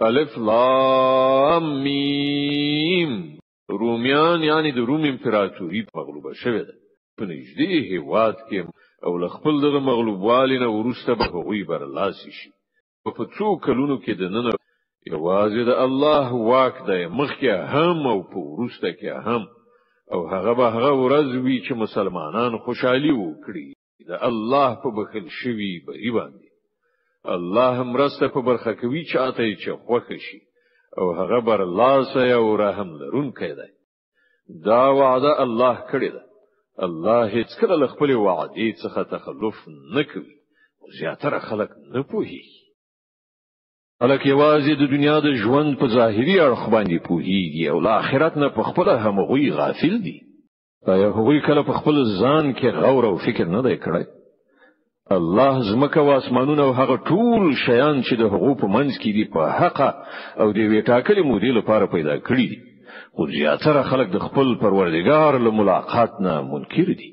الف لام میم. رومیان یعنی د روم امپراتوري مغلوبه شوه ده په نږدې هیواد کې او له خپل دغه مغلوبوالي نه وروسته به هغوی برلاسي شي. په څو کلونو کې د نن یوازې د الله واک دی مخکې هم او په وروسته کې هم، او هغه به هغه ورځ وي چې مسلمانان خوشحالي وکړي د الله په بخل شوی بری باندې. الله مرسته په برخه کوي چاته چې خوښ شي او هغه برلاسه او رحم لرونکی دی. دا وعده الله کړی ده. الله هیڅ کله له خپل وعدې څخه تخلف نه کوي. زیاتره خلک نه پوهیږي. خلک یوازې د دنیا د ژوند په ظاهري اړخ باندې پوهیږي او له آخرت نه په خپل همغوی غافل دي. آیا هغوی کله په خپل ځان کې غور او فکر نه دی کړی؟ الله زمکه او اسمانونه او هغه ټول شیان چې د هغو په منځ کې دي په حق او د ویټاکلي مودې لپاره پیدا کړی دي. خو زیاتره خلک د خپل پروردګار له ملاقات نه منکر دي.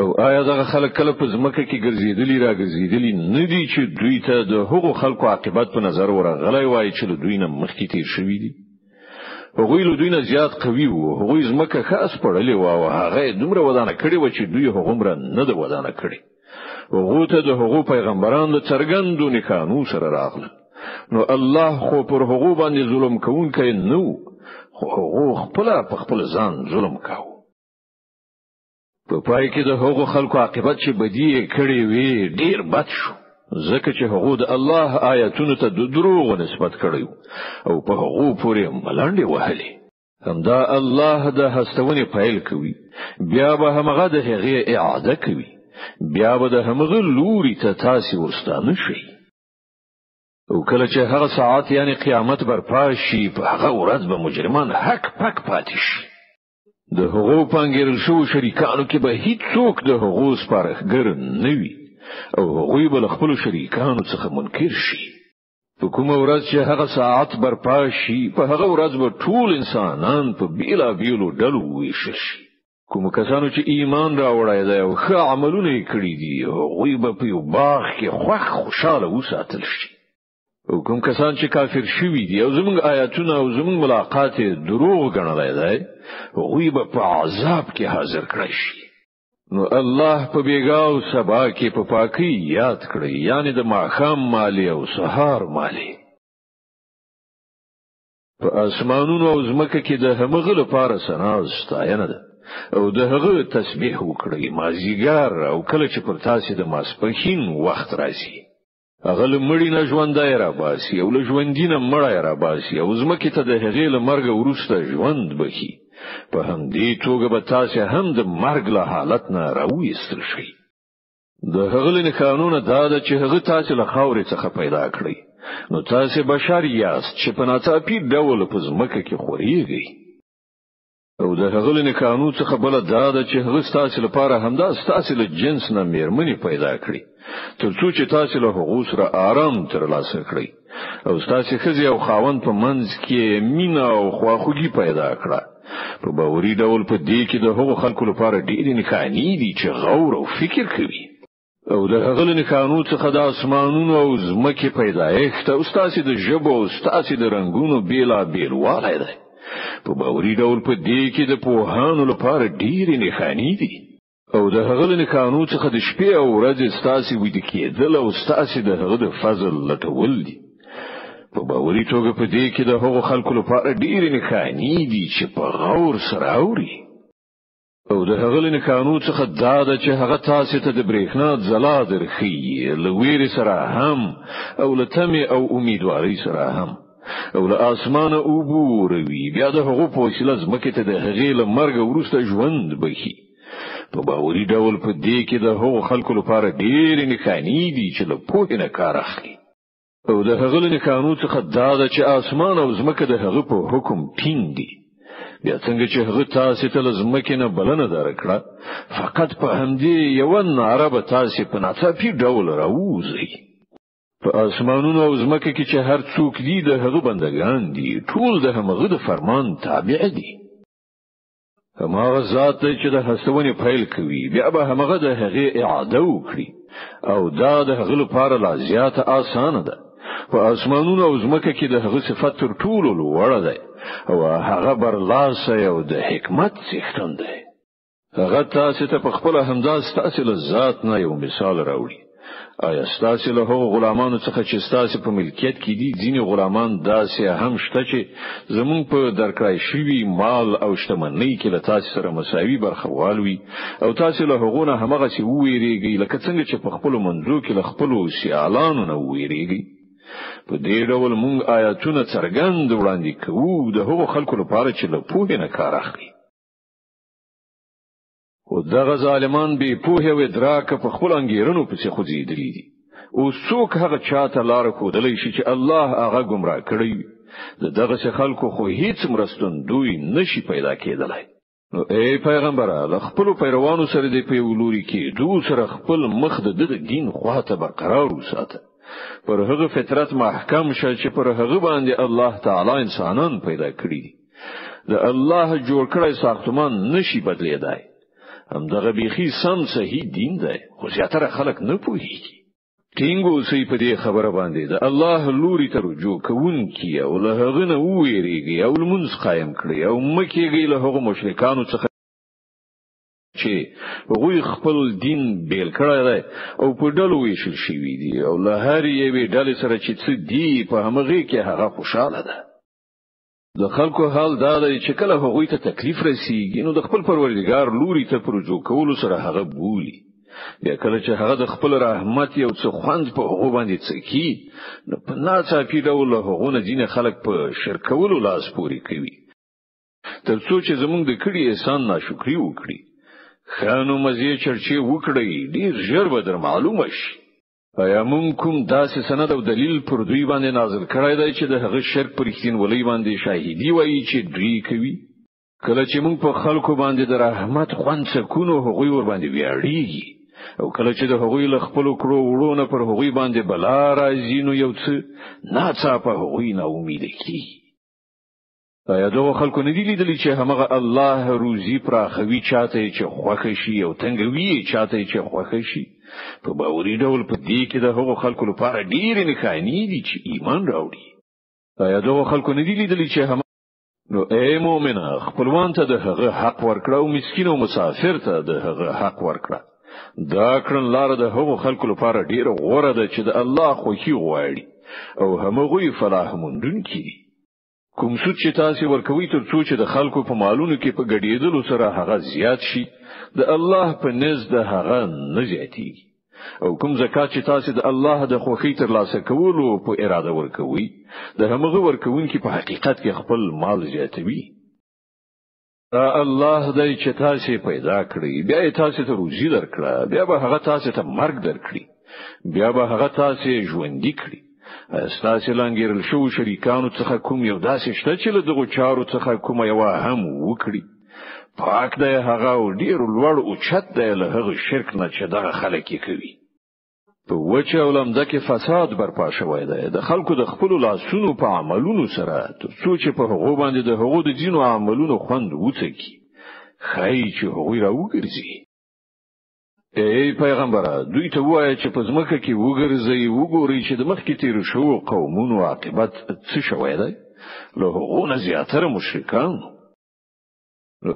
او آیا دغه خلک کله په زمکه کې ګرځېدلی را ګرځېدلی نه دي چې دوی ته د هغو خلکو عاقبت په نظر ورغلی وای چې له دوی نه مخکې تیر شوي دي؟ هغوی له دوی نه زیات قوي وو. هغوی زمکه خاص پړلې وو او هغه دومره ودانه کړې و چې دوی هغومره نه د ودانه کړې. هغه ته د هغو پیغمبرانو د څرګندو نښانو سره راغله. نو الله خو پر هغو باندې ظلم کوونکی نه و، خو هغو په خپل ځان ظلم کاوه. په پای کې د هغو خلکو عاقبت چې بدی کړي وي ډیر بد شو، ځکه چې هغه د الله آیاتونو ته د دروغ نسبت کړی او په هغه پورې ملنډې وهلې. همدا الله د هستونې فایل کوي، بیا به همغه د هغه اعاده کوي، بیا به د همغه لوري ته تاسو ورستانه شي. او کله چې هغه ساعت یعنی قیامت برپا شي په هغه ورځ به مجرمان حق پک پاتې شي. د هغو پنګیرل شو شریکانو کې به هیڅ څوک د هغو سپارښتګر نه وي او هغوی به خپل شریکانو څخه منکر شي. په کومه ورځ چې هغه ساعت برپا شي په هغه ورځ به ټول انسانان په بیلا بیلو ډلو ویشل شي. کوم کسانو چې ایمان راوړی دی او ښه عملونه یې کړی دي هغوی به په یو باغ کې خوشاله وساتل شي. او کوم کسان چې کافر شوي دي او زموږ آیاتونه او زموږ ملاقات دروغ ګڼلی دی هغوی به په عذاب کې حاضر کړی شي. نو الله په بیګاو سبا کې په پاکي یاد کړی، یعنی د ماښام مالی او سهار مالی. په اسمانونو او زمکه کې د همغه لپاره ثنا ستاینه ده او د هغه تسبیح وکړئ مازیګر او کله چې پر تاسو د ماسپښین وخت راځي. هغه لمړی نه ژوندای را باسي او له ژوندینه مړای را باسي او زمکه ته د هغې له مرګ وروسته ژوند بخي. په همدې توګه به تاسو هم د مرګ له حالت نه راوېستل شئ. د هغه له قانون دا ده چې هغه تاسو له خاورې څخه پیدا کړی، نو تاسو بشر یاست چې په ناڅاپي ډول په زمکه کې خوريږئ. او د هغه له قانون څخه بل دا ده چې هغه تاسو لپاره همدا تاسو له جنس نه میرمنې پیدا کړی ترڅو چې تاسو له هغه سره آرام ترلاسه کړئ او تاسو خزي او خاوند په منځ کې مینا او خواخوږي پیدا کړه. په باوري ډول په دې کې د هغو خلکو لپاره ډېرې نښانې دي چې غور او فکر کوي. او د هغه له قانون څخه د اسمانونو او زمکه پیدایښت او تاسو د ژبو او تاسو د رنگونو بیلا بیلوالی دی. په باوري ډول په دې کې د پوهانو لپاره ډېرې نښانې دي. او د هغه له قانون څخه د شپې او ورځې تاسو ویده کېدل او تاسو د هغه د فضل لټول دي. په باوري توګه په دې کې د هغو خلکو لپاره ډېرې نښانې دي چې په غور سره اوري. او د هغه له قانون څخه دا ده چې هغه تاسو ته د برېښنا ځلا درخي له ویرې سره هم او له تمې او امیدوارۍ سره هم او له اسمانه وبوروي، بیا د هغو په وسیله ځمکې ته د هغې له مرګ وروسته ژوند بخي. په باوري ډول په دې کې د هغو خلکو لپاره ډېرې نښانې دي چې له پوهې نه کار اخلي. او د هغه له قانون څخه دا ده چې اسمان او زمکه د هغه په حکم ټینګ دي. بیا څنګه چې هغه تاسو ته له زمکه نه بلنه درکړه فقط په همدې یو ناره به تاسو په ناڅاپي ډول راوځي. په اسمانونو او زمکه کې چې هر څوک دي د هغه بندگان دي، ټول د هغه د فرمان تابع دي. هماغه ذات چې د هستونې پیل کوي بیا به همغه د هغه اعاده وکړي او دا د هغه لپاره لا زیاته آسانه ده. په اسمانونو او ځمکه کې د هغه صفات تر ټولو لوړ دی او هغه برلاسی او د حکمت څښتن دی. هغه تاسو ته په خپل همداس تاسو له ذات نه یو مثال راوړي. آیا ستاسو له هغو غلامانو څخه چې ستاسو په ملکیت کې دي ځینې غلامان داسې هم شته چې زمونږ په درکړای شوی مال او شتمنۍ کې له تاسو سره مساوي برخوال وي او تاسو له هغو نه همغه څه وویریږئ لکه څنګه چې په خپل منځو کې له خپل سیالانو نه وویریږئ. په دې ډول موږ آیاتونه څرګند وړاندې کوو د هغو خلکو لپاره چې له پوهې نه کار اخلي. او دغه ظالمان به پوهه او ادراک په خپل انګیرنو پسې خوځېدلي دي. او څوک هغه چاته لار ښودلی شي چې الله هغه گمراه کړی دغه خلکو خو هیڅ مرستندوی نشي پیدا کېدلای. نو ای پیغمبره له خپل پیروانو سره دې په ولوري کې دوی سره خپل مخ د دین خواته برقرار وساته. پر هغه فطرت محکم شه چې پر هغه باندې الله تعالی انسانان پیدا کړی. د الله جوړ کړی ساختمان نشي بدلیدای. هم دغه بیخي سم صحیح دین دی خو زیاتره خلک نه پوهیږي. ټینګو سي په دې خبره باندې د الله لوري ته رجوع کوونکی او له هغه نه وېریږي او لمونځ قائم کړي او مکیږي له هغو مشرکانو څخه چې هغوی خپل دین بیل کړی دی او په ډلو ویشل شوي دي او له هر یوې ډلې سره چې څه دي په همغه کې هغه خوشاله ده. د خلکو حال دا دی چې کله هغوی ته تکلیف رسیږي نو د خپل پروردګار لوري ته پرجو کولو سره هغه بولی. بیا کله چې هغه د خپل رحمت یو څه خوند په هغه باندې څکی نو په ناڅاپي ډول هغه نه ځینې خلک په شرکولو لاس پوري کوي تر څو چې زمونږ د کړي احسان ناشکری وکړي. خانو مزه چرچې وکړي ډیر ژر به در معلومه شي. ایا مونږ کوم داسې سند او دلیل پر دوی باندې نازل کړی دی چې د هغه شرک پر اختینولۍ باندې شاهدی وایي چې دوی کوي؟ کله چې مونږ په خلکو باندې د رحمت خوند سکونو هغوی ور باندې ویاړیږي او کله چې د هغوی له خپل کړو وړونه پر هغوی باندې بلا راځي نو یو څه ناڅاپه هغوی نه امید کیږي. ایا دغه خلکو نه دي لیدلي چې همغه الله روزي پراخوي چاته چې خوښ شي او تنګوي چاته چې خوښ شي؟ په باوري ډول په دې کې د هغو خلکو لپاره ډېر نښانې دي چې ایمان راوړي. ایا دغه خلکو نه دي لیدلي چې هم نو اے مؤمنه خپلوان ته د هغه حق ورکړه او مسکین او مسافر ته د هغه حق ورکړه. دا کړن لار د هغو خلکو لپاره ډېر غوره ده چې د الله خوښي غواړي او همغوی فلاح موندونکي دي. کوم څه چې تاسو ورکوي تر څو چې د خلکو په مالونو کې په ګډېدلو سره هغه زیات شي د الله په نزد هغه نه زیاتیږي. او کوم زکات چې تاسو د الله د خوښۍ ترلاسه کولو په اراده ورکوي د همغه ورکوونکي په حقیقت کې خپل مال زیاتوي. الله دې چې تاسو پیدا کړی بیا تاسو ته روزي درکړه بیا به هغه تاسو ته مرګ درکړي بیا به هغه تاسو ژوندۍ کړي. استاسو لنګیرل شو شریکانو څخه کوم یو داسې شته چې له دغه چارو څخه کوم یو هم وکړي؟ پاک دی هغه ډیر لوړ او چت دی له هغه شرک نه چې دغه خلک کوي. په وچه او لمده کې فساد برپا شوی دی د خلکو د خپل لاسونو په عملونو سره تر څو چې په هغه باندې د هغو د دینو عملونو خوند وڅکي خای چې هغه راوګرځي. ای پیغمبره دوی ته وایي چې په ځمکه کې وګرځي وګوري چې د مخکې تیر شو قومونو عاقبت څه شوی دی له هغو نه زیاتره مشرکان.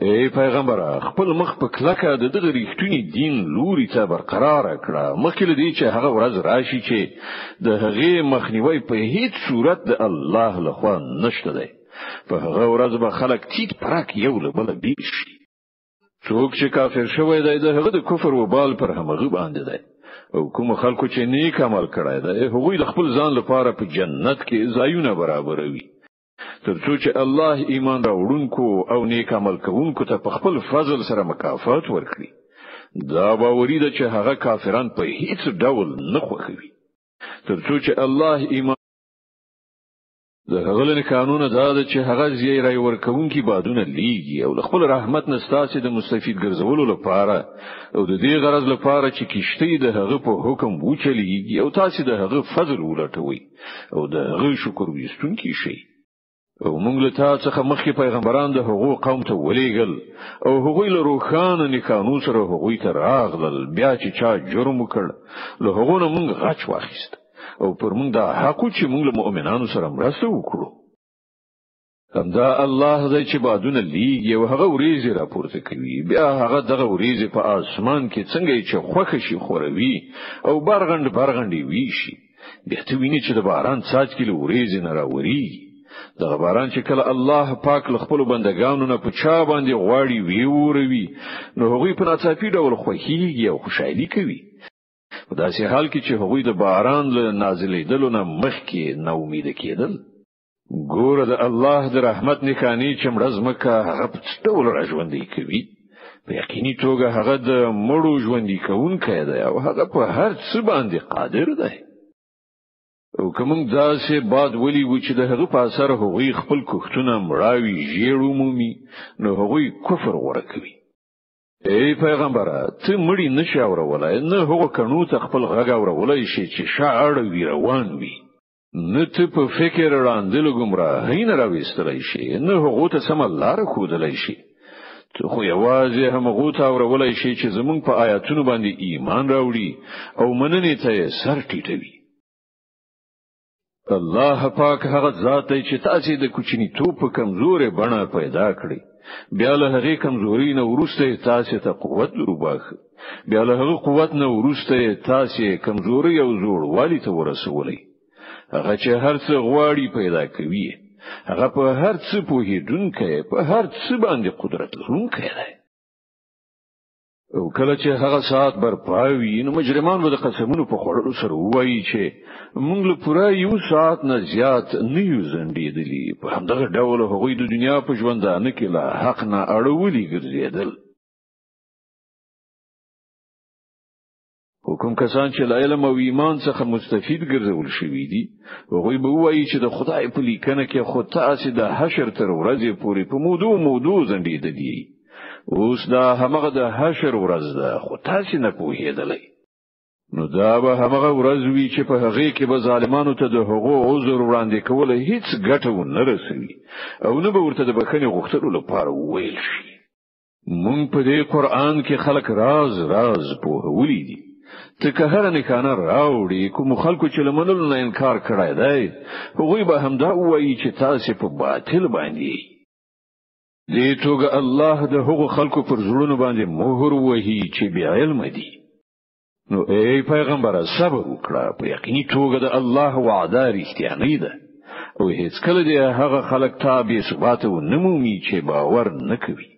ای پیغمبره خپل مخ په کلکه د دغه ریښتونی دین لوري ته برقرار کړه مخکې لدی چې هغه ورځ راشي چې د هغه مخنیوي په هیڅ صورت د الله لخوا نشته دی. په هغه ورځ به خلک تیت پرک یو له بل بیشي. څوک چې کافر شوی دی د هغه د کفر وبال پر همغه باندې دی او کوم خلکو چې نیک عمل کړی دی هغوی د خپل ځان لپاره په جنت کې ځایونه برابروي تر څو چې الله ایمان راوړونکو او نیک عمل کوونکو ته په خپل فضل سره مکافات ورکړي. دا باوري ده چې هغه کافران په هیڅ ډول نه خوښوي تر څو چې الله ایمان د هغه له قانون دا ده چې هغه زی راي ورکوونکي بادونه لیږي او خپل رحمت نستاسي د مستفید ګرځولو لپاره او د دې غرض لپاره چې کیشته د هغه په حکم وچلیږي او تاسو د هغه فضل ولټوي او د هغه شکر وستونکي شي. او موږ له تاسو څخه مخکې پیغمبران د حقوق قوم ته ولېګل او هغوی له روخانه نکانو سره هغوی ته راغلل بیا چې چا جرم وکړ له هغه نه موږ غچ واخیست او پر موږ دا حق چې موږ له مؤمنانو سره مرسته وکړو. همدا الله دی چې بادونه لیږي او هغه وریځې راپورته کوي، بیا هغه دغه وریځې په اسمان کې څنګه چې خوښ شي خوروي او برغندې ویشي. بیا ته ویني چې د باران څاڅکي له وریځې نه راوري. دغه باران چې کله الله پاک له خپل بندگانو نه په چا باندې غواړي ویوروي، نو هغوی په ناڅاپي ډول خوښیږي او خوشحالي کوي. په داسې حال کې چې هغوی د باران له نازلېدلو نه مخکې نا امیده کېدل. ګوره د الله د رحمت نښانې چې مړه ځمکه هغه په څه ډول راژوندی کوي. په یقیني توګه هغه د مړو ژوندي کوونکی دی او هغه په هر څه باندې قادر دی. او کوم داسې باد ولی و چې د هغه په اثر هغوی خپل کوښتونه مړاوي ژیړو مومي، نو هغوی کفر غوړه کوي. ای پیغمبره، ته مړی نشې اورولای، نه هغه کڼو ته خپل غږ اورولای شي چې شاعر وی روان وي، نه ته په فکر راندل ګمراهی نه راوستلای شي، نه هغه ته سم لار خودلای شي. ته خو یوازې هغه ته اورولای شي چې زمونږ په آیاتونو باندې ایمان راوړي او مننې ته سر ټیټوي. الله پاک هغه ذات دی چې تاسو د کوچنی توپ کمزورې بڼه پیدا کړی، بیا له هغه کمزوري نه ورسته تاسو ته قوت وروباخ، بیا له هغه قوت نه ورسته تاسو کمزوري او زوړوالی ته ورسولئ. هغه چې هر څه غواړي پیدا کوي، هغه په هر څه پوهیدونکی، په هر څه باندې قدرت لرونکی دی. او کله چې هغه ساعت برپاوي، نو مجرمان به د قسمونو په خوړلو سره وایي چې موږ له پوره یو ساعت نه زیات نه یو زندېدلی. په همدغه ډول هغوی د دنیا په ژوندانه کې له حق نه اړولي ګرځېدل. حکم کسان چې له علم او ایمان څخه مستفید ګرځول شوي دي، هغوی به وایي چې د خدای په لیکنه کې خو تاسو د حشر تر ورځې پورې په موضوع زندېدلی. اوس دا همغه د حشر ورځ ده، خو تاسو نه پوهیدلئ. نو دا به همغه ورځ وي چې په هغه کې به ظالمانو ته د هغو عذر وړاندې کول هیڅ ګټه ونه رسوي او نه به ورته د بخښنې غوښتلو لپاره وویل شي. مونږ په دې قرآن کې خلک راز پوهولي دي. ته که هر نښانه راوړي، کوم خلکو چې لمنلو نه انکار کړی دی، هغوی به همدا وایي چې تاسو په باطل باندې. دې توګه الله د هغو خلکو پر زړونو باندې مهر وهي چې بې علم دي. نو ای پیغمبر، صبر وکړه، په یقیني توګه د الله وعده رښتینی ده او هیڅ کله دې هغه خلک ته بې ثبات و نمومي چې باور نه کوي.